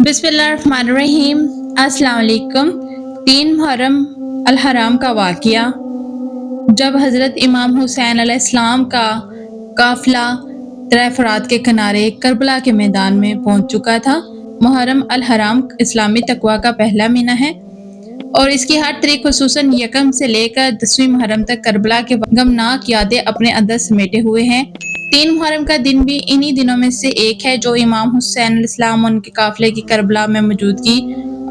बिस्मिल्लाहिर्रहमानिर्रहीम। अस्सलाम वालेकुम। 3 मुहर्रम अल-हराम का वाक़या। जब हज़रत इमाम हुसैन अलैहिस्सलाम का काफ़िला दरिया फ़ुरात के किनारे करबला के मैदान में पहुंच चुका था। मुहर्रम अल-हराम इस्लामी तक़वा का पहला महीना है और इसकी हर तारीख खुसूसन यकम से लेकर 10वीं मुहर्रम तक करबला के गमनाक यादें अपने अंदर समेटे हुए हैं। 3 मुहर्रम का दिन भी इन्हीं दिनों में से एक है जो इमाम हुसैन अलैहिस्सलाम और उनके काफ़िले की करबला में मौजूदगी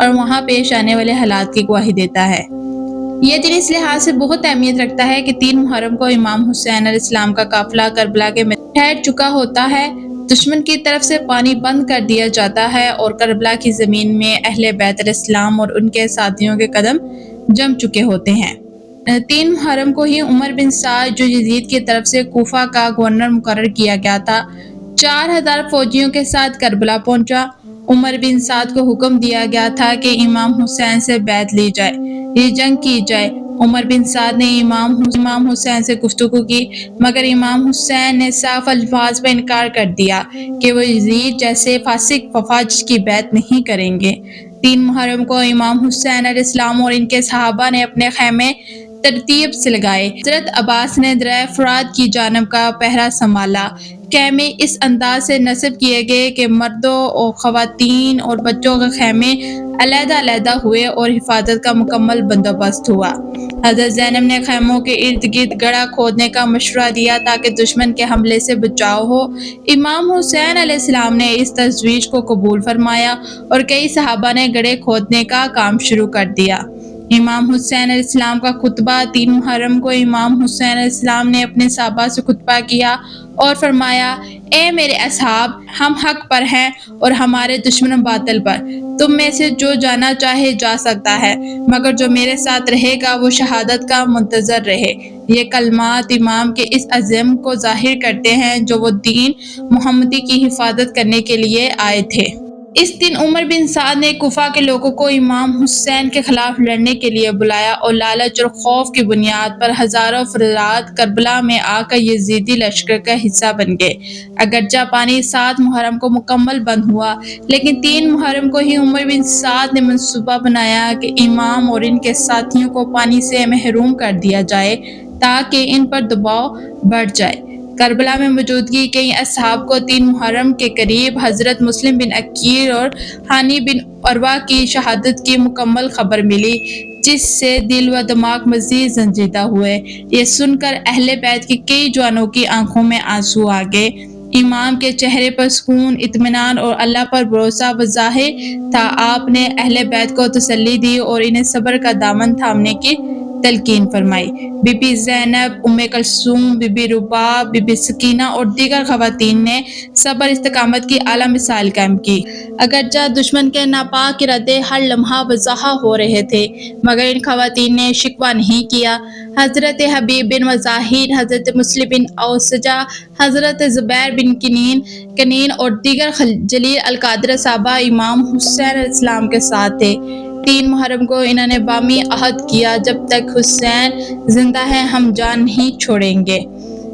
और वहाँ पेश आने वाले हालात की गवाही देता है। ये दिन इस लिहाज से बहुत अहमियत रखता है कि 3 मुहर्रम को इमाम हुसैन अलैहिस्सलाम का काफ़िला करबला के में ठहर चुका होता है। दुश्मन की तरफ से पानी बंद कर दिया जाता है और करबला की ज़मीन में अहले बैत अलैहिस्सलाम और उनके साथियों के कदम जम चुके होते हैं। 3 मुहर्रम को ही उमर बिन साद जो यजीद की तरफ से कूफा का गवर्नर मुकर्रर किया गया था 4000 फौजियों के साथ करबला पहुंचा। उमर बिन साद को हुक्म दिया गया था कि इमाम हुसैन से बैत ली जाए, ये जंग की जाए। उमर बिन साद ने इमाम हुसैन से गुफ्तगू की मगर इमाम हुसैन ने साफ अल्फाज में इनकार कर दिया कि वो यजीद जैसे फासिक फफाज की बैत नहीं करेंगे। 3 मुहर्रम को इमाम हुसैन अलैहिस्सलाम और इनके सहाबा ने अपने खैमे तरतीब से लगाए। हज़रत अब्बास ने दरिया फ़ुरात की जानब का पहरा संभाला। खैमे इस अंदाज से नस्ब किए गए कि मर्दों और ख़वातीन और बच्चों के खैमे अलहदा-अलहदा हुए और हिफाजत का मुकम्मल बंदोबस्त हुआ। हज़रत ज़ैनब ने खैमों के इर्द गिर्द गड़ा खोदने का मशवरा दिया ताकि दुश्मन के हमले से बचाव हो। इमाम हुसैन अलैहिस्सलाम ने इस तजवीज़ को कबूल फरमाया और कई सहाबा ने गड़े खोदने का काम शुरू कर दिया। इमाम हुसैन अलैहिस्सलाम का खुतबा 3 मुहर्रम को इमाम हुसैन अलैहिस्सलाम ने अपने सहाबा से खुतबा किया और फरमाया, ए मेरे असहाब, हम हक पर हैं और हमारे दुश्मन बातिल पर। तुम में से जो जाना चाहे जा सकता है, मगर जो मेरे साथ रहेगा वो शहादत का मुंतज़र रहे। ये कलमात इमाम के इस अज़्म को ज़ाहिर करते हैं जो वो दीन मुहम्मदी की हिफाजत करने के लिए आए थे। इस दिन उमर बिन साद ने कुफा के लोगों को इमाम हुसैन के खिलाफ लड़ने के लिए बुलाया और लालच और खौफ की बुनियाद पर हजारों अफराद करबला में आकर यजीदी लश्कर का हिस्सा बन गए। अगरचा पानी 7 मुहर्रम को मुकम्मल बंद हुआ, लेकिन 3 मुहर्रम को ही उमर बिन साद ने मंसूबा बनाया कि इमाम और इनके साथियों को पानी से महरूम कर दिया जाए ताकि इन पर दबाव बढ़ जाए। करबला में मौजूदगी कई असहाब को 3 मुहर्रम के करीब हज़रत मुस्लिम बिन अकीर और हानी बिन अरवा की शहादत की मुकम्मल खबर मिली, जिससे दिल व दिमाग मज़ीद संजीदा हुए। ये सुनकर अहले बैत की कई जवानों की आंखों में आंसू आ गए। इमाम के चेहरे पर सुकून, इत्मीनान और अल्लाह पर भरोसा ज़ाहिर था। आपने अहले बैत को तसल्ली दी और इन्हें सब्र का दामन थामने की तलकीन फरमाई। बीबी ज़ैनब, उम्मे कलसूम, बीबी रुबाब, बीबी सकीना और दीगर खवातीन ने सब्र इस्तिकामत की आला मिसाल कायम की। अगरचा दुश्मन के नापाक इरादे हर लम्हा वज़ाह हो रहे थे, मगर इन खवातीन ने शिकवा नहीं किया। हज़रत हबीब बिन वज़ाहिर, हज़रत मुस्लिम बिन औसजा, हज़रत ज़ुबैर बिन कनीन और दीगर जलील अल-क़ादर सहाबा इमाम हुसैन अलैहिस्सलाम के साथ थे। 3 मुहर्रम को इन्होंने बामी अहद किया, जब तक हुसैन जिंदा है हम जान नहीं छोड़ेंगे।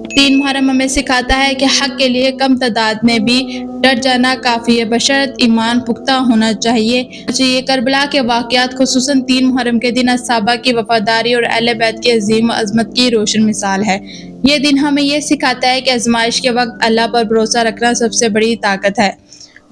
3 मुहर्रम हमें सिखाता है कि हक के लिए कम तादाद में भी डट जाना काफ़ी है, बशर्त ईमान पुख्ता होना चाहिए। करबला के वाक़यात खुसूसन 3 मुहर्रम के दिन असहाबा की वफादारी और अहले बैत की अज़ीम अज़मत की रोशन मिसाल है। ये दिन हमें यह सिखाता है कि आज़माइश के वक्त अल्लाह पर भरोसा रखना सबसे बड़ी ताकत है।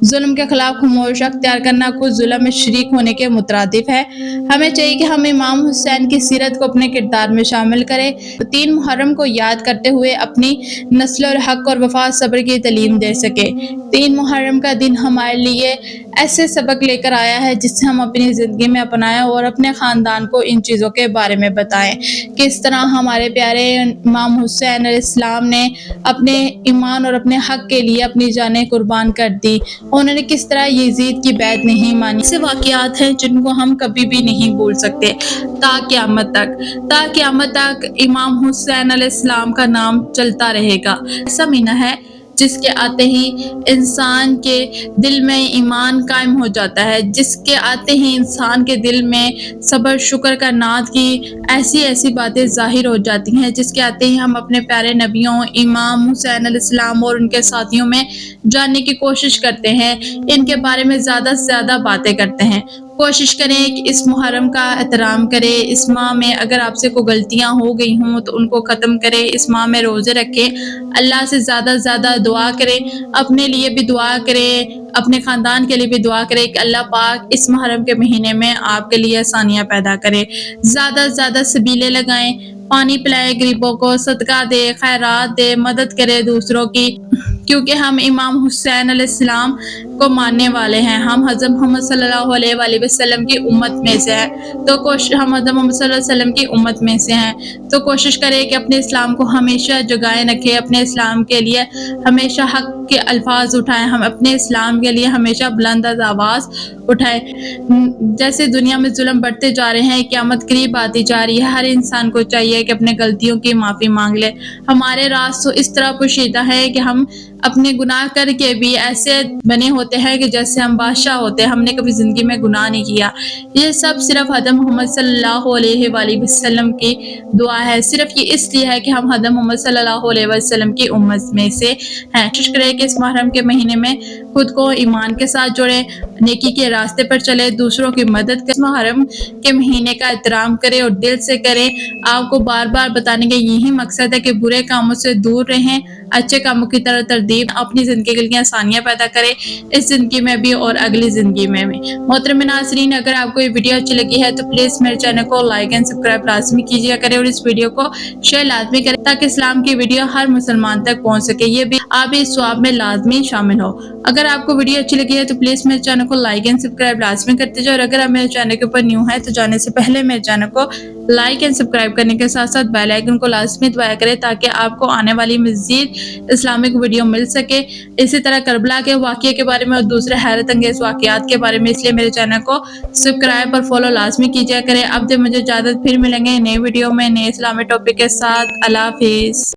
जुल्म के खिलाफ खामोश अख्तियार करना कुछ जुल्म में शरीक होने के मुतरादिफ है। हमें चाहिए कि हम इमाम हुसैन की सीरत को अपने किरदार में शामिल करें, 3 मुहर्रम को याद करते हुए अपनी नस्ल और हक और वफा सब्र की तालीम दे सके। 3 मुहर्रम का दिन हमारे लिए ऐसे सबक लेकर आया है जिससे हम अपनी ज़िंदगी में अपनाएं और अपने ख़ानदान को इन चीज़ों के बारे में बताएं। किस तरह हमारे प्यारे इमाम हुसैन अलैहिस्सलाम ने अपने ईमान और अपने हक के लिए अपनी जानें कुर्बान कर दी। उन्होंने किस तरह यजीद की बैत नहीं मानी। ऐसे वाक़यात हैं जिनको हम कभी भी नहीं भूल सकते ता क़यामत तक इमाम हुसैन अलैहिस्सलाम का नाम चलता रहेगा। ऐसा महीना है جس کے آتے ہی انسان کے دل میں ایمان قائم ہو جاتا ہے، جس کے آتے ہی انسان کے دل میں صبر شکر کا نعت کی ایسی باتیں ظاہر ہو جاتی ہیں، جس کے آتے ہی ہم اپنے پیارے نبیوں امام حسین علیہ السلام اور ان کے ساتھیوں میں جاننے کی کوشش کرتے ہیں، ان کے بارے میں زیادہ سے زیادہ باتیں کرتے ہیں۔ کوشش کریں کہ اس محرم کا احترام کریں، اس ماہ میں اگر آپ سے کوئی غلطیاں ہو گئی ہوں تو ان کو ختم کریں، اس ماہ میں روزے رکھیں، اللہ سے زیادہ سے زیادہ دعا کریں، اپنے لیے بھی دعا کریں، اپنے خاندان کے لیے بھی دعا کریں کہ اللہ پاک اس محرم کے مہینے میں آپ کے لیے آسانیاں پیدا کرے، زیادہ سے زیادہ سبیلیں لگائیں، پانی پلائے غریبوں کو، صدقہ دے، خیرات دے، مدد کرے دوسروں کی، کیونکہ ہم امام حسین علیہ السلام کو ماننے والے ہیں، ہم حضرت محمد صلی اللہ علیہ وآلہ وسلم کی امت میں سے ہیں، تو ہم حضرت محمد صلی اللہ علیہ وسلم کی امت میں سے ہیں، تو کوشش کریں کہ اپنے اسلام کو ہمیشہ جگائے رکھیں، اپنے اسلام کے لیے ہمیشہ حق کے الفاظ اٹھائیں، ہم اپنے اسلام کے لیے ہمیشہ بلند آواز اٹھائیں۔ جیسے دنیا میں ظلم بڑھتے جا رہے ہیں، قیامت قریب آتی جا رہی ہے، ہر انسان کو چاہیے کہ اپنے غلطیوں کی معافی مانگ لے۔ ہمارے راز تو اس طرح پوشیدہ ہے کہ ہم اپنے گناہ کر کے بھی ایسے بنے ہوتے ہیں کہ جیسے ہم بادشاہ ہوتے ہیں، ہم نے کبھی زندگی میں گناہ نہیں کیا۔ یہ سب صرف حضرت محمد صلی اللہ علیہ وآلہ وسلم کی دعا ہے، صرف یہ اس لیے ہے کہ ہم حضرت محمد صلی اللہ علیہ وسلم کی امت میں سے ہیں۔ کوشش کریں کہ اس محرم کے مہینے میں خود کو ایمان کے ساتھ جوڑیں، نیکی کے راستے پر چلے، دوسروں کی مدد کریں، اس محرم کے مہینے کا احترام کریں اور دل سے کریں۔ آپ کو بار بار بتانے کا یہی مقصد ہے کہ برے کاموں سے دور رہیں، اچھے کاموں کی طرف ترغیب، اپنی زندگی کے لیے آسانیاں پیدا کریں، اس زندگی میں بھی اور اگلی زندگی میں بھی۔ محترم ناظرین، اگر آپ کو یہ ویڈیو اچھی لگی ہے تو پلیز میرے چینل کو لائک اینڈ سبسکرائب لازمی کیجیے کریں اور اس ویڈیو کو شیئر لازمی کریں تاکہ اسلام کی ویڈیو ہر مسلمان تک پہنچ سکے، یہ بھی آپ اس ثواب میں لازمی شامل ہو۔ اگر آپ کو ویڈیو اچھی لگی ہے تو پلیز میرے چینل کو لائک اینڈ سبسکرائب لازمی کرتے جائیں، اور اگر آپ میرے چینل کے اوپر نیو ہے تو جانے سے پہلے میرے چینل کو لائک اینڈ سبسکرائب کرنے کے ساتھ ساتھ بیل آئیکن کو لازمی دبایا کریں تاکہ آپ کو آنے والی مزید اسلامک ویڈیو مل سکے۔ اسی طرح کربلا کے واقعے کے بارے میں اور دوسرے حیرت انگیز واقعات کے بارے میں، اس لیے میرے چینل کو سبسکرائب اور فالو لازمی کیجیے کریں۔ اب دے مجھے اجازت، پھر ملیں گے نئے ویڈیو میں نئے اسلامی ٹاپک کے ساتھ۔ اللہ حافظ۔